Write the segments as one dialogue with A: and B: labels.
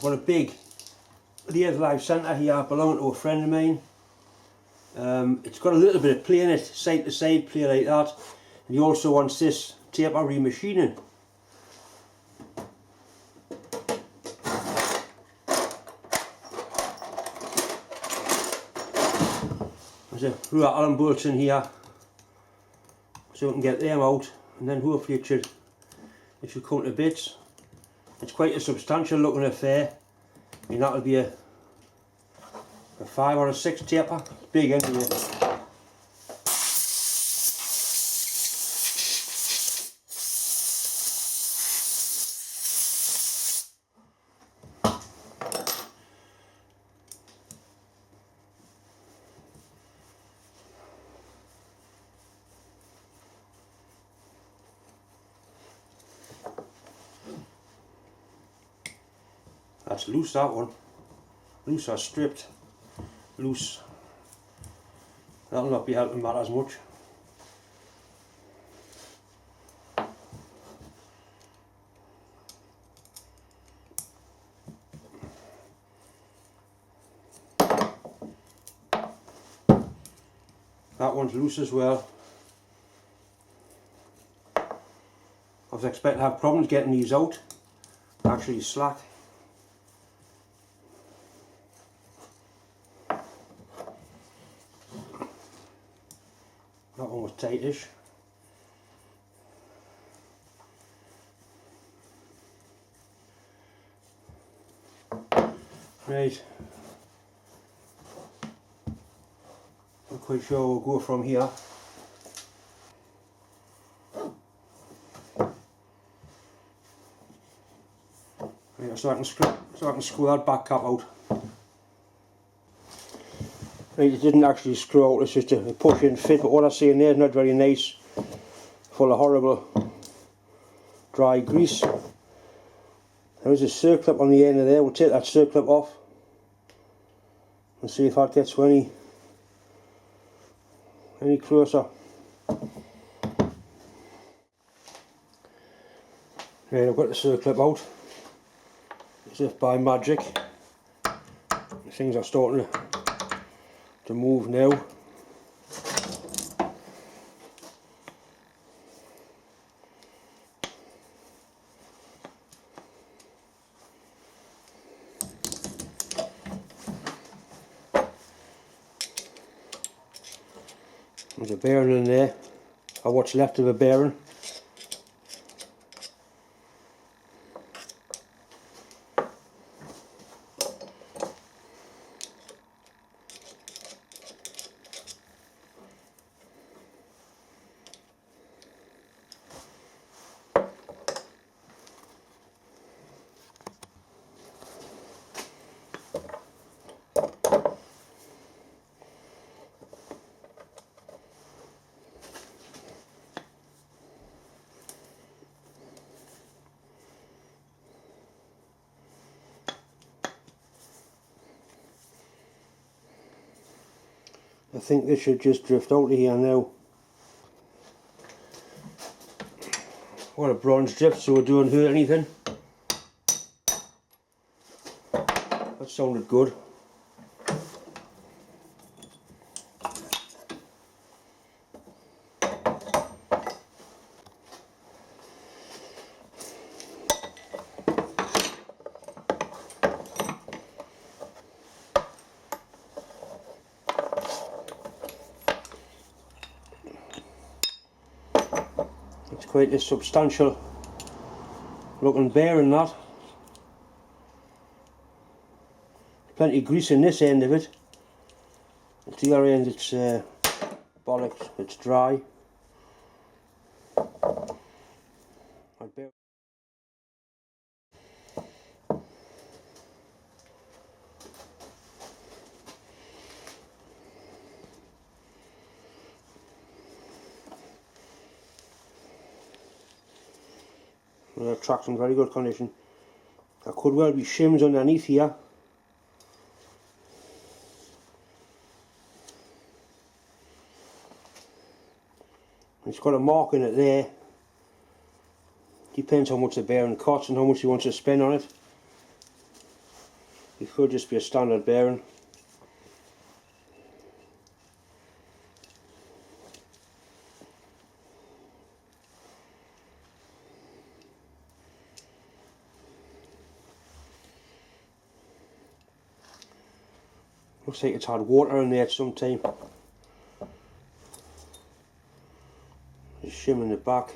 A: got a big lathe live centre here belonging to a friend of mine. It's got a little bit of play in it, side to side play like that. And he also wants this taper remachining. There's a few Allen bolts in here, so we can get them out, and then hopefully it should come to bits. It's quite a substantial looking affair. I mean, that'll be a 5 or a 6 taper. Big anyway. That's loose, that one. Loose or stripped. Loose. That'll not be helping that as much. That one's loose as well. I was expecting to have problems getting these out. Actually slack. That one was tightish. Right. Not quite sure we'll go from here. Right, so I can screw that back cap out. Right, it didn't actually screw out, it's just a push and fit, but what I see in there is not very nice, full of horrible dry grease. There is a circlip on the end of there. We'll take that circlip off and see if that gets any closer. Right, I've got the circlip out, as if by magic. Things are starting to move now. There's a bearing in there, or what's left of a bearing. I think this should just drift out of here now. What a bronze drift, so it don't hurt anything. That sounded good. It's quite a substantial looking bearing, that. Plenty of grease in this end of it. At the other end it's bollocks, it's dry. The track's in very good condition. There could well be shims underneath here. It's got a mark in it there. Depends how much the bearing costs and how much you want to spend on it. It could just be a standard bearing. Looks like it's had water in there at some time. Just shimming the back.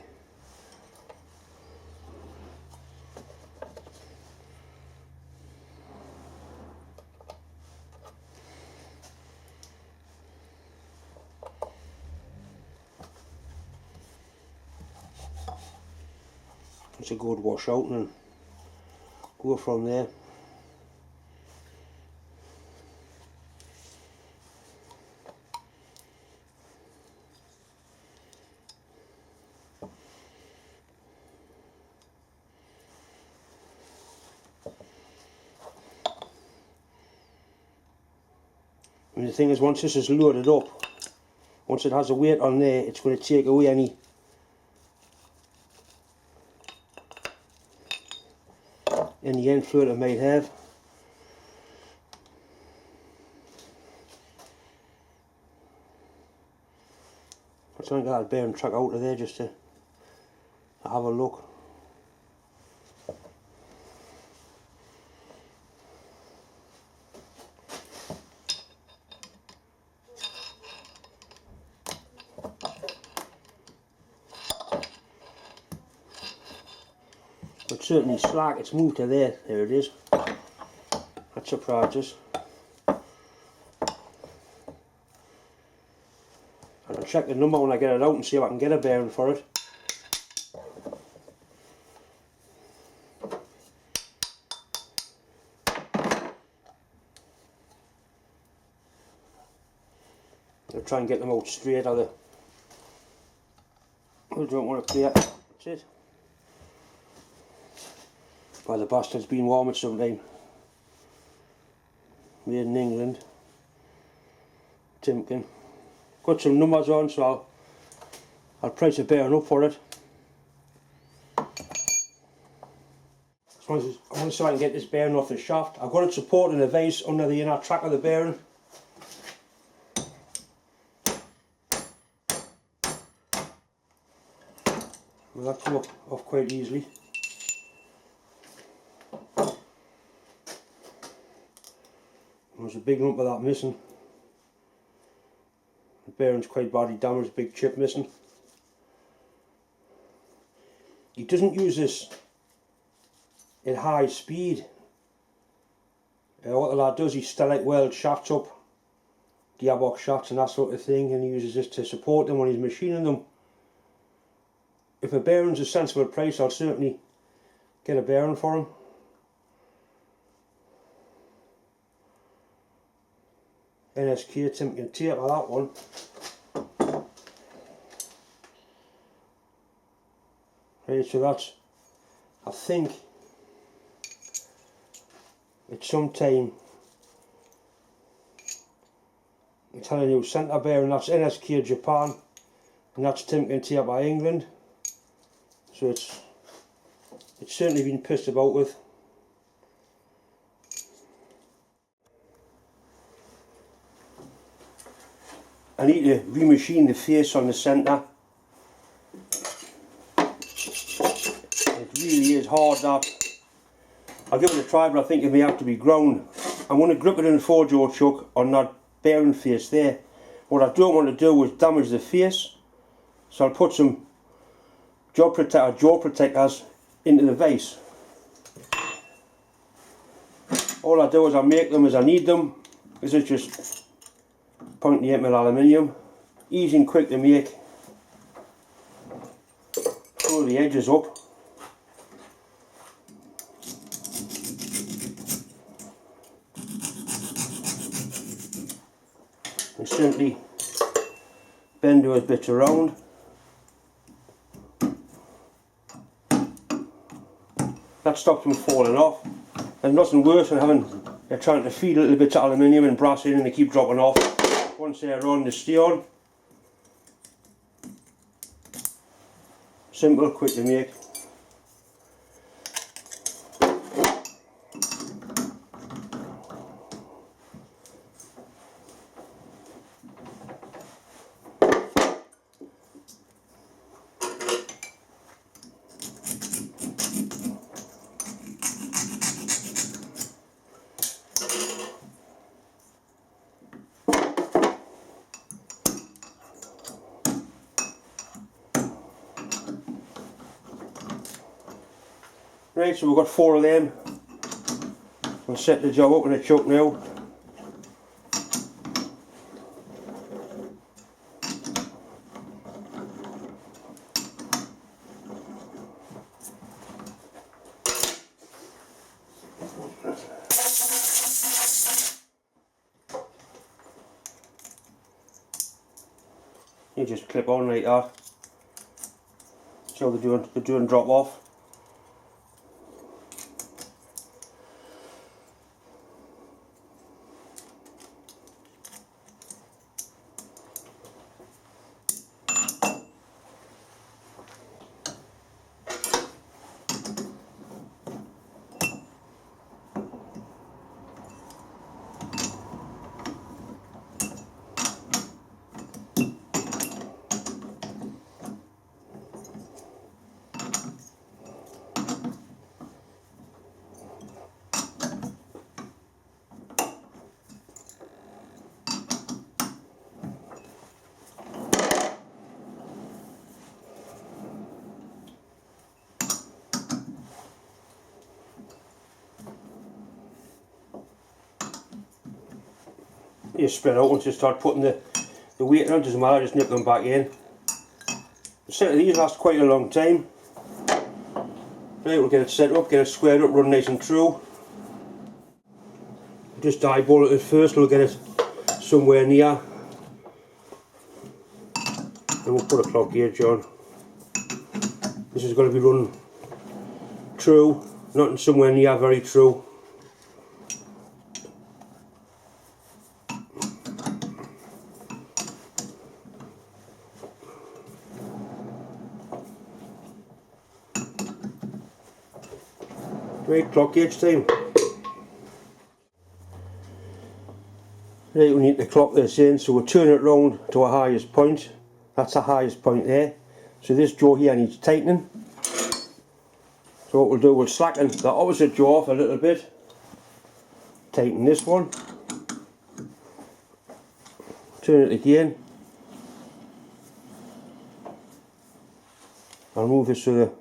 A: It's a good wash out and go from there. And the thing is, once this is loaded up, once it has a weight on there, it's going to take away any end fluid it might have. I'm trying to get that bearing track out of there just to have a look. But certainly slack, it's moved to there. There it is. That surprises. And I'll check the number when I get it out and see if I can get a bearing for it. I'll try and get them out straight out of the... I don't want to clear. That's it. By the bastard's been warm at some time. Made in England. Timken. Got some numbers on, so I'll price a bearing up for it. I want to see if I can get this bearing off the shaft. I've got it supporting a vise under the inner track of the bearing. Well, that come off quite easily. There's a big lump of that missing. The bearing's quite badly damaged, big chip missing. He doesn't use this at high speed. What the lad does, he still like weld shafts up, gearbox shafts and that sort of thing, and he uses this to support them when he's machining them. If a bearing's a sensible price, I'll certainly get a bearing for him. SNNC Timken tape on that one. Right, so that's, I think it's sometime, I'm telling you, centre bearing, that's SNNC Japan, and that's Timken tape by England. So it's certainly been pissed about with. I need to remachine the face on the centre. It really is hard, that. I'll give it a try, but I think it may have to be ground. I'm going to grip it in a 4-jaw chuck on that bearing face there. What I don't want to do is damage the face, so I'll put some jaw protectors into the vise. All I do is I make them as I need them. This is just 0.8mm aluminium, easy and quick to make. Pull the edges up. And simply bend those bits around. That stops them falling off. There's nothing worse than you're trying to feed a little bit of aluminium and brass in and they keep dropping off. Once they're on, they stay on. Simple, quick to make. Right, so we've got 4 of them. We'll set the job up in a chuck now. You just clip on like that. So they're doing drop off. You spread out once you start putting the weight on, doesn't matter, just nip them back in. The set of these lasts quite a long time. Right, we'll get it set up, get it squared up, run nice and true. Just eyeball it at first, we'll get it somewhere near. And we'll put a clock gauge on. This is going to be run true, not somewhere near very true. Right, clock gauge time. Right, we need to clock this in, so we'll turn it round to our highest point. That's the highest point there. So this jaw here needs tightening. So what we'll do, we'll slacken the opposite jaw off a little bit. Tighten this one. Turn it again. I'll move this to the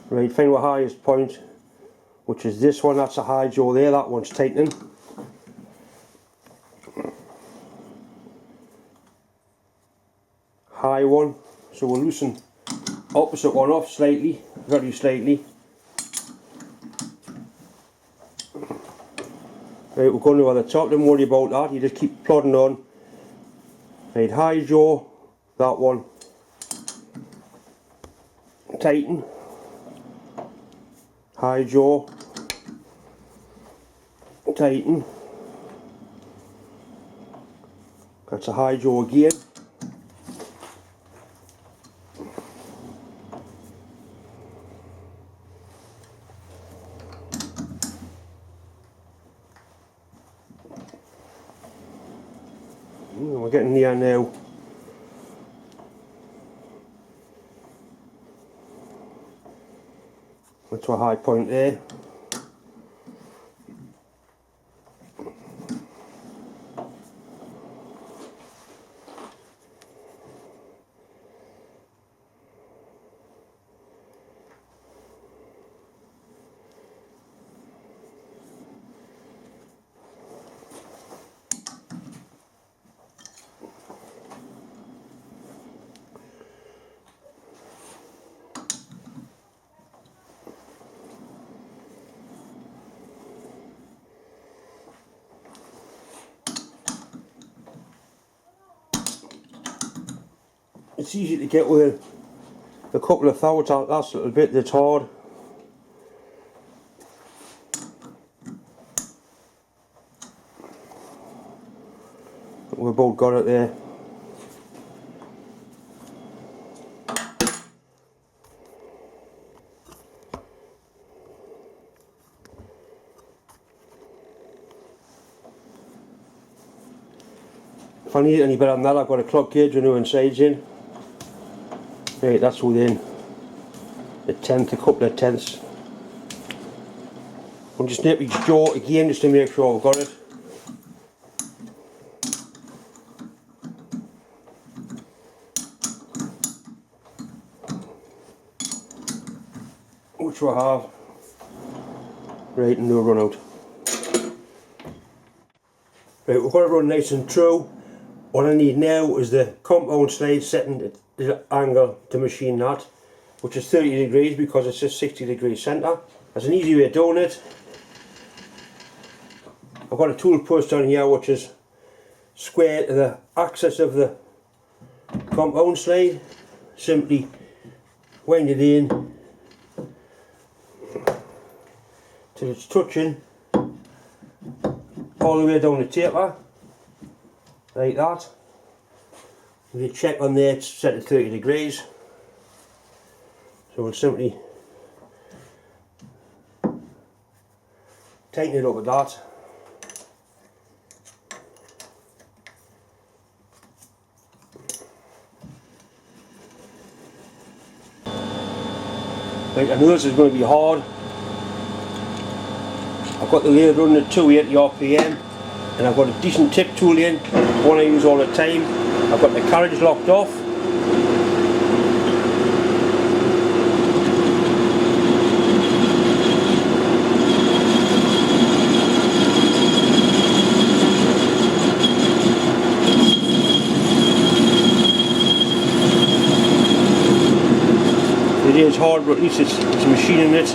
A: right, find our highest point, which is this one. That's a high jaw there, that one's tightening. High one, so we'll loosen opposite one off slightly, very slightly. Right, we're going to the top, don't worry about that, you just keep plodding on. Right, high jaw, that one, tighten. High jaw, tighten. That's a high jaw again. We're getting near now. That's a high point there. It's easy to get with a couple of thoughts out, that's a little bit that's hard. We've both got it there. If I need it any better than that, I've got a clock gauge with no insides in. Right, that's within a tenth, a couple of tenths. I'll just nip each jaw again just to make sure I've got it. which we have right and no run out. Right, we've got it run nice and true. What I need now is the compound slide setting the angle to machine that, which is 30 degrees because it's a 60-degree centre. That's an easy way of doing it. I've got a tool post on here which is square to the axis of the compound slide. Simply wind it in till it's touching all the way down the taper, like that. If you check on there, it's set to 30 degrees. So we'll simply tighten it up with that. Right, I know this is going to be hard. I've got the lathe running at 280 RPM and I've got a decent tip tool in, one I use all the time. I've got the carriage locked off. It is hard, but at least it's machining it.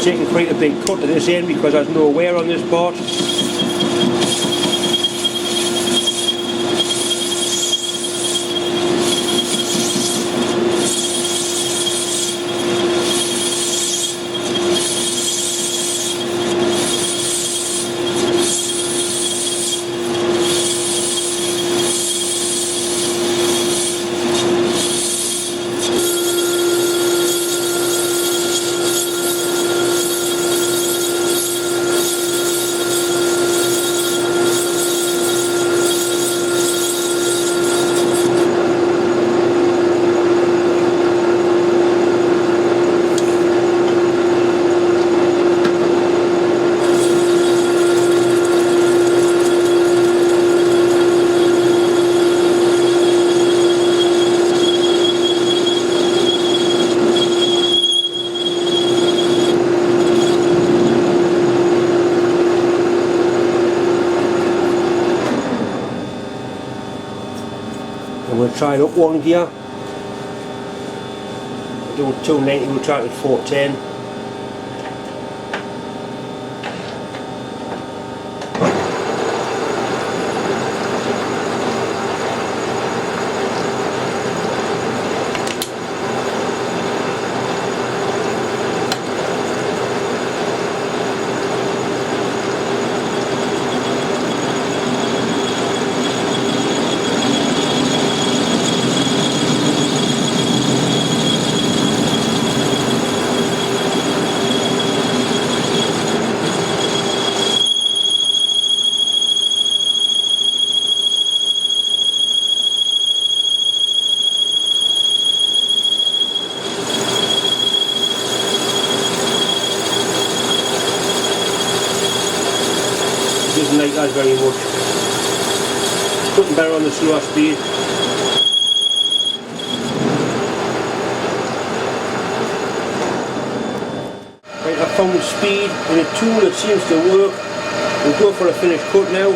A: Taking quite a big cut at this end because there's no wear on this part. And we'll try it up one gear. We're doing 290, we'll try it at 410. Doesn't like that very much. It's cutting better on the slower speed. Right, I've found the speed in a tool that seems to work. We'll go for a finished cut now.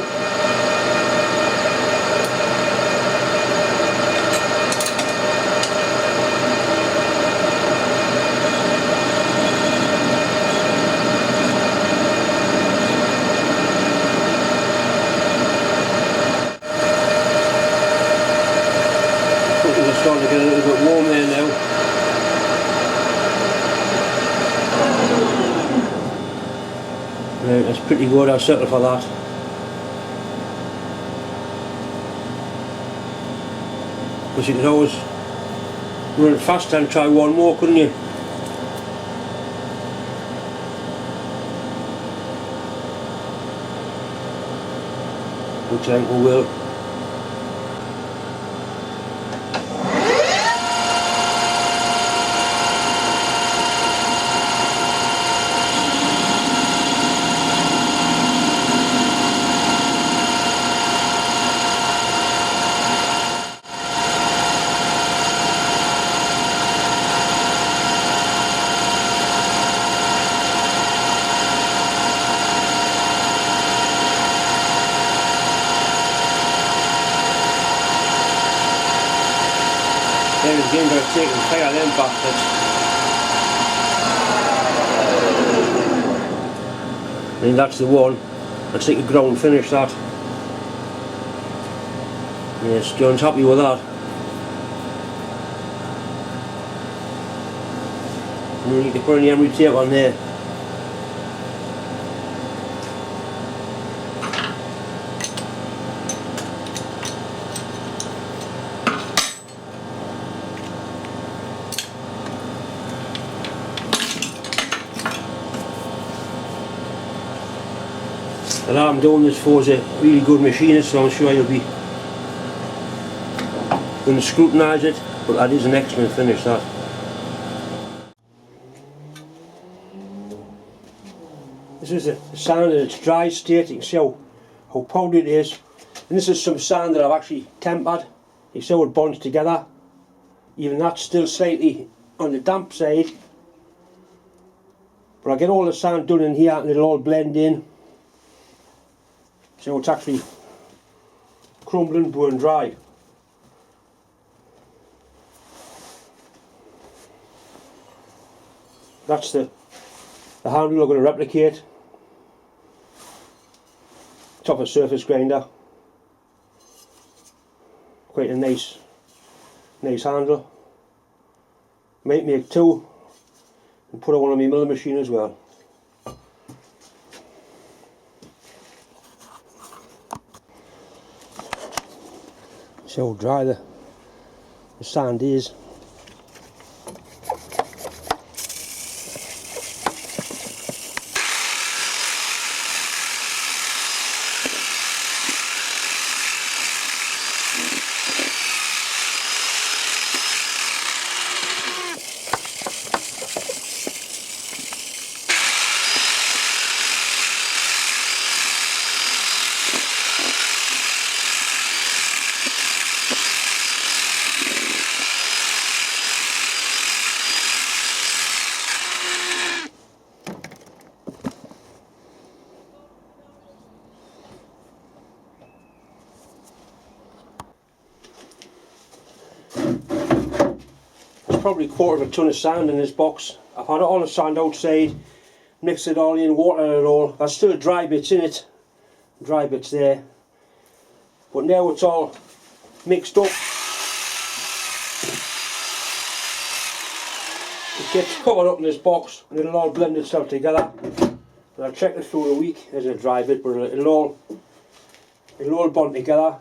A: It's starting to get a little bit warm there now. Right, that's pretty good, I'll settle for that. Because you could always run it faster and try one more, couldn't you? Which I think we will. again, but I've taken fire them bastards. And that's the one. That's like a ground finish, that. Yes, John's happy with that. And we need to put any emery tape on there. The lad I'm doing this for is a really good machinist, so I'm sure you'll be going to scrutinise it, but that is an excellent finish, that. This is the sand in its dry state. You can see how powdery it is. And this is some sand that I've actually tempered. You see how it bonds together. Even that's still slightly on the damp side. But I get all the sand done in here and it'll all blend in. So it's actually crumbling, bone dry. That's the handle I'm going to replicate. Top of surface grinder. Quite a nice handle. Might make two and put it on one of my milling machine as well. See how dry the sand is. Probably 1/4 of a ton of sand in this box. I've had all the sand outside, mixed it all in, watered it all. There's still dry bits in it, dry bits there. But now it's all mixed up. It gets covered up in this box and it'll all blend itself together. And I'll check it through the week. There's a dry bit, but it'll all bond together.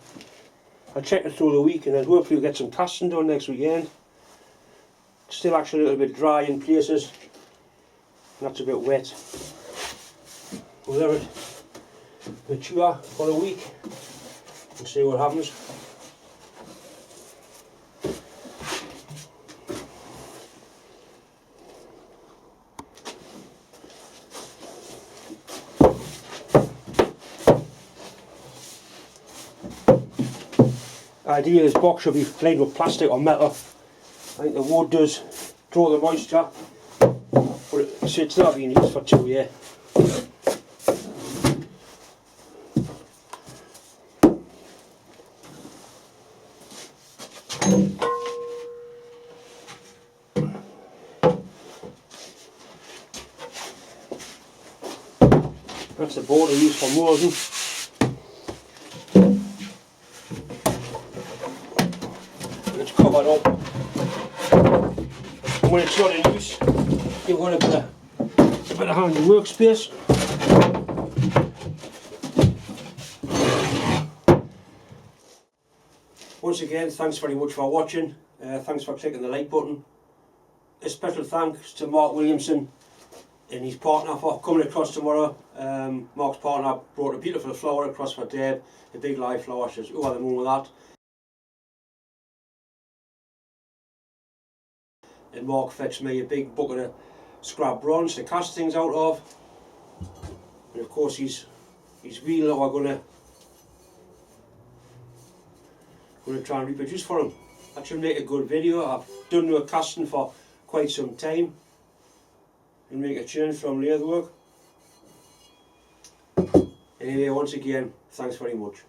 A: I'll check it through the week and then hopefully we'll get some casting done next weekend. Still actually a little bit dry in places, and that's a bit wet. We'll let it mature for a week and see what happens. The idea of this box should be lined with plastic or metal. I think the wood does draw the moisture, but it's not being used for 2 years. That's the board I use for moulding. And it's covered up. When it's not in use, you've got a bit of handy workspace. Once again, thanks very much for watching. Thanks for clicking the like button. A special thanks to Mark Williamson and his partner for coming across tomorrow. Mark's partner brought a beautiful flower across for Deb, a big live flower. She's over the moon with that. And Mark fetched me a big bucket of scrap bronze to cast things out of. And of course his wheel that we're going to try and reproduce for him. That should make a good video. I've done no casting for quite some time. And make a change from lathe work. Anyway, once again, thanks very much.